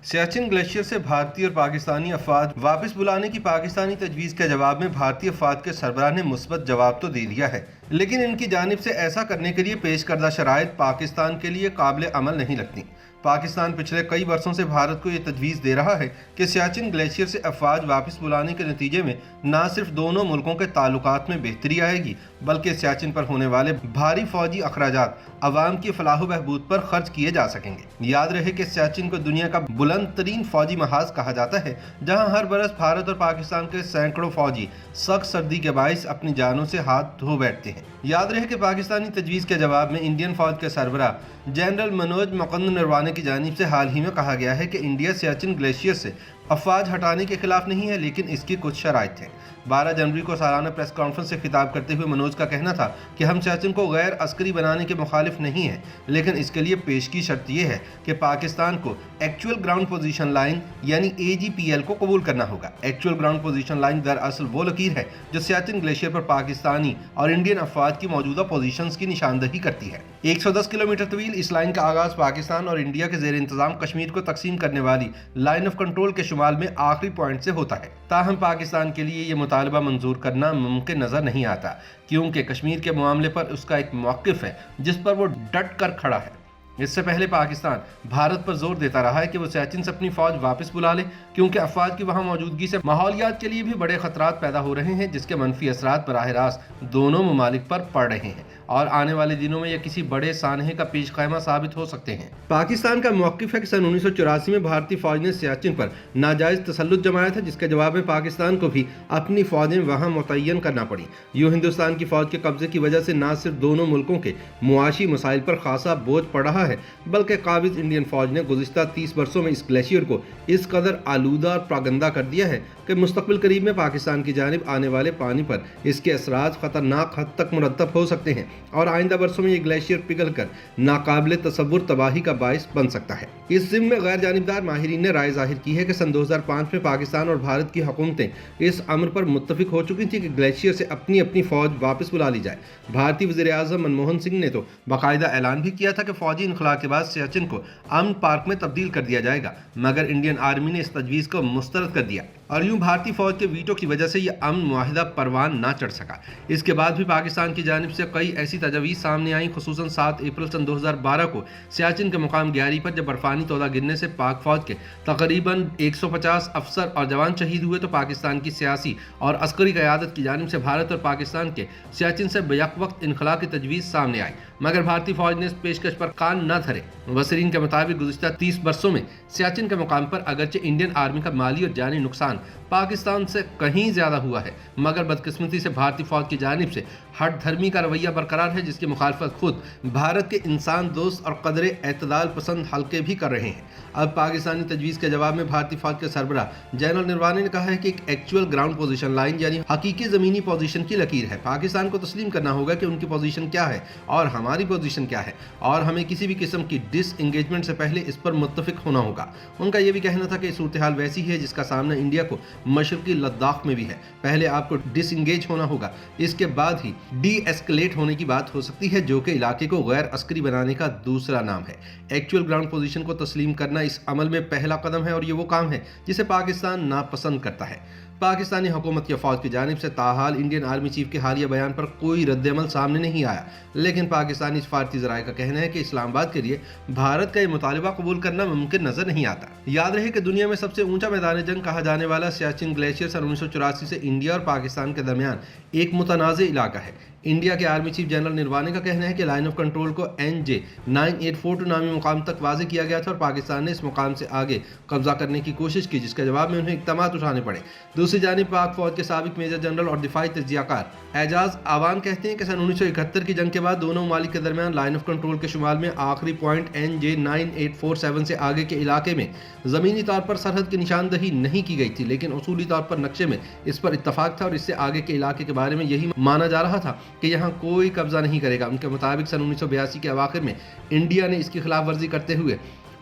Siachen glacier से भारतीय और पाकिस्तानी अफवाज वापस बुलाने की पाकिस्तानी तजवीज़ के जवाब में भारतीय अफवाज के सरबराह ने मुस्बत जवाब तो दे दिया है, लेकिन इनकी जानिब से ऐसा करने के लिए पेश करदा शराइत पाकिस्तान के लिए काबिल अमल नहीं लगती। पाकिस्तान पिछले कई वर्षों से भारत को ये तजवीज़ दे रहा है कि सियाचिन ग्लेशियर से अफवाज वापस बुलाने के नतीजे में न सिर्फ दोनों मुल्कों के ताल्लुकात में बेहतरी आएगी, बल्कि सियाचिन पर होने वाले भारी फौजी अखराजात अवाम की फलाह बहबूद पर खर्च किए जा सकेंगे। याद रहे कि सियाचिन को दुनिया का बुलंद तरीन फौजी महाज कहा जाता है, जहां हर बरस भारत और पाकिस्तान के सैकड़ों फौजी सख्त सर्दी के बाइस अपनी जानों से हाथ धो बैठते हैं। याद रहे कि पाकिस्तानी तजवीज़ के जवाब में इंडियन फौज के सरबराह जनरल मनोज मुकुंद नरवाने की जानिब से हाल ही में कहा गया है कि इंडिया सियाचिन ग्लेशियर से अफवाज हटाने के खिलाफ नहीं है, लेकिन इसकी कुछ शराइत हैं। 12 जनवरी को सालाना प्रेस कॉन्फ्रेंस से खिताब करते हुए मनोज का कहना था कि हम सियाचिन को गैर अस्करी बनाने के मुखालिफ नहीं हैं, लेकिन इसके लिए पेश की शर्त यह है कि पाकिस्तान को एक्चुअल ग्राउंड पोजीशन लाइन यानी AGPL को कबूल करना होगा। एक्चुअल ग्राउंड पोजीशन लाइन दरअसल वो लकीर है जो सियाचिन ग्लेशियर पर पाकिस्तानी और इंडियन अफवाज की मौजूदा पोजीशंस की निशानदही करती है। 110 किलोमीटर तवील इस लाइन का आगाज पाकिस्तान और इंडिया के जेर इंतजाम कश्मीर को तकसीम करने वाली लाइन ऑफ कंट्रोल के शुमाल में आखिरी पॉइंट से होता है। ताहम पाकिस्तान के लिए ये मुतालबा मंजूर करना मुमकिन नजर नहीं आता, क्योंकि कश्मीर के मामले पर उसका एक मौक़िफ़ है जिस पर वो डट कर खड़ा है। इससे पहले पाकिस्तान भारत पर जोर देता रहा है कि वो सियाचिन से अपनी फौज वापस बुला ले, क्योंकि अफवाज की वहां मौजूदगी से माहौलियात के लिए भी बड़े खतरात पैदा हो रहे हैं, जिसके मनफी असरात बराह रास्त दोनों ममालिक पर पड़ रहे हैं और आने वाले दिनों में यह किसी बड़े सानहे का पेश खैमा साबित हो सकते हैं। पाकिस्तान का मौक़िफ़ है कि सन 1984 में भारतीय फौज ने सियाचिन पर नाजायज़ तसल्लुत जमाया था, जिसके जवाब में पाकिस्तान को भी अपनी फौजें वहां मुतय्यन करना पड़ी। यूँ हिंदुस्तान की फौज के कब्जे की वजह से न सिर्फ दोनों मुल्कों के मुआशी मसाइल पर खासा बोझ पड़ रहा है, बल्कि काबिज इंडियन फौज ने गुज़िश्ता 30 वर्षों में इस ग्लेशियर को इस कदर आलूदा और प्रागंदा कर दिया है कि मुस्तक़बिल करीब में पाकिस्तान की जानिब आने वाले पानी पर इसके असरात ख़तरनाक हद तक मुरतब हो सकते हैं और आइंदा वर्षों में ये ग्लेशियर पिघल कर नाकाबिल तसव्वुर तबाही का बाइस बन सकता है। इस ज़िम्न में गैर जानिबदार माहिरीन ने राय जाहिर की है कि सन 2005 में पाकिस्तान और भारत की हुकूमतें इस अमर पर मुत्तफिक हो चुकी थी कि ग्लेशियर से अपनी अपनी फौज वापस बुला ली जाए। भारतीय वज़ीर आज़म मनमोहन सिंह ने तो बाकायदा ऐलान भी किया था कि फौजी इनखला के बाद सियाचिन को अमन पार्क में तब्दील कर दिया जाएगा, मगर इंडियन आर्मी ने इस तजवीज़ को मुस्तरद कर दिया और यूं भारतीय फौज के वीटो की वजह से यह अमन मुआहिदा परवान ना चढ़ सका। इसके बाद भी पाकिस्तान की जानिब से कई ऐसी तजवीज़ सामने आई, खुसूसन 7 अप्रैल सन 2012 को सियाचिन के मुकाम ग्यारी पर जब बर्फानी तोदा गिरने से पाक फौज के तकरीबन 150 अफसर और जवान शहीद हुए, तो पाकिस्तान की सियासी और अस्करी क़यादत की जानिब से भारत और पाकिस्तान के सियाचिन से बेयक वक्त इनखला की तजवीज़ सामने आई, मगर भारतीय फौज ने इस पेशकश पर कान न धरे। मुबस्सिरीन के मुताबिक गुज़िश्ता 30 वर्षों में सियाचिन के मुकाम पर अगरचे इंडियन आर्मी का माली और जानी नुकसान पाकिस्तान से कहीं ज़्यादा हुआ है, मगर बदकिस्मती से भारतीय फौज की जानिब से हट धर्मी का रवैया बरकरार है, जिसकी मुखालफत खुद भारत के इंसान दोस्त और कदरे एतदाल पसंद हल्के भी कर रहे हैं। अब पाकिस्तानी तजवीज़ के जवाब में भारतीय फौज के सरबराह जनरल नरवाने ने कहा है कि एक एक्चुअल ग्राउंड पोजीशन लाइन यानी हकीकी ज़मीनी पोजीशन की लकीर है। पाकिस्तान को तस्लीम करना होगा कि उनकी पोजीशन क्या है और हमारी पोजीशन क्या है, और हमें किसी भी किस्म की डिसएंगेजमेंट से पहले इस पर मुत्तफिक होना होगा। उनका यह भी कहना था कि सूरत हाल वैसी है जिसका सामना इंडिया को मशरकी लद्दाख में भी है। पहले आपको डिसएंगेज होना होगा, इसके बाद ही डी एस्केलेट होने की बात हो सकती है, जो कि इलाके को गैर अस्करी बनाने का दूसरा नाम है। एक्चुअल ग्राउंड पोजीशन को तस्लीम करना इस अमल में पहला कदम है और ये वो काम है जिसे पाकिस्तान नापसंद करता है। पाकिस्तानी हुकूमत या फौज की जानिब से ताहाल इंडियन आर्मी चीफ के हालिया बयान पर कोई रद्दअमल सामने नहीं आया, लेकिन पाकिस्तानी सफारती ज़राए का कहना है कि इस्लामाबाद के लिए भारत का ये मुतालिबा कबूल करना मुमकिन नजर नहीं आता। याद रहे कि दुनिया में सबसे ऊंचा मैदान जंग कहा जाने वाला सियाचिन ग्लेशियर सन 1984 से इंडिया और पाकिस्तान के दरमियान एक मुतनाज़ इलाका है। इंडिया के आर्मी चीफ जनरल नरवाने का कहना है कि लाइन ऑफ कंट्रोल को NJ 9842 नामी मुकाम तक वाज़े किया गया था और पाकिस्तान ने इस मुकाम से आगे कब्जा करने की कोशिश की, जिसके जवाब में उन्हें इक़दामात उठाने पड़े। दूसरी जानिब पाक फौज के साबिक मेजर जनरल और दिफाई तज्जियाकार एजाज आवान कहते हैं कि सन 1971 की जंग के बाद दोनों ममालिक के दरमियान लाइन ऑफ कंट्रोल के शुमाल में आखिरी पॉइंट NJ 9847 से आगे के इलाके में ज़मीनी तौर पर सरहद की निशानदही नहीं की गई थी, लेकिन उसूली तौर पर नक्शे में इस पर इत्तफाक था और इससे आगे के इलाके के बारे में यही माना जा रहा था कि यहाँ कोई कब्जा नहीं करेगा। उनके मुताबिक सन 1982 के अवाखिर में इंडिया ने इसकी खिलाफ वर्जी करते हुए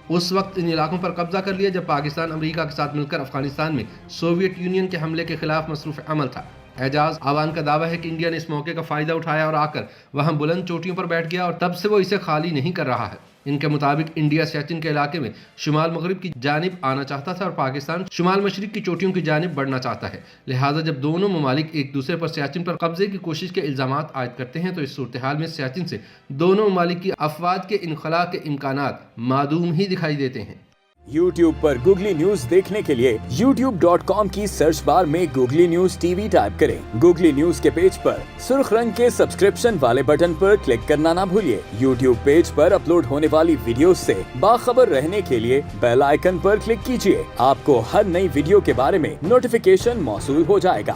उस वक्त इन इलाकों पर कब्जा कर लिया जब पाकिस्तान अमेरिका के साथ मिलकर अफगानिस्तान में सोवियत यूनियन के हमले के खिलाफ मसरूफ़ अमल था। एजाज आवान का दावा है कि इंडिया ने इस मौके का फ़ायदा उठाया और आकर वहाँ बुलंद चोटियों पर बैठ गया और तब से वो इसे खाली नहीं कर रहा है। ان کے مطابق انڈیا سیاچن کے علاقے میں شمال مغرب کی جانب آنا چاہتا تھا اور پاکستان شمال مشرق کی چوٹیوں کی جانب بڑھنا چاہتا ہے، لہٰذا جب دونوں ممالک ایک دوسرے پر سیاچن پر قبضے کی کوشش کے الزامات عائد کرتے ہیں تو اس صورتحال میں سیاچن سے دونوں ممالک کی افواج کے انخلاء کے امکانات معدوم ہی دکھائی دیتے ہیں۔ YouTube پر گوگلی نیوز دیکھنے کے لیے youtube.com کی سرچ بار میں googly news T V type کریں۔ گوگلی نیوز کے پیج پر سرخ رنگ کے سبسکرپشن والے بٹن پر کلک کرنا نہ بھولیے۔ YouTube پیج پر اپلوڈ ہونے والی ویڈیوز سے باخبر رہنے کے لیے بیل آئیکن پر کلک کیجیے۔ آپ کو ہر نئی ویڈیو کے بارے میں نوٹیفیکیشن موصول ہو جائے گا۔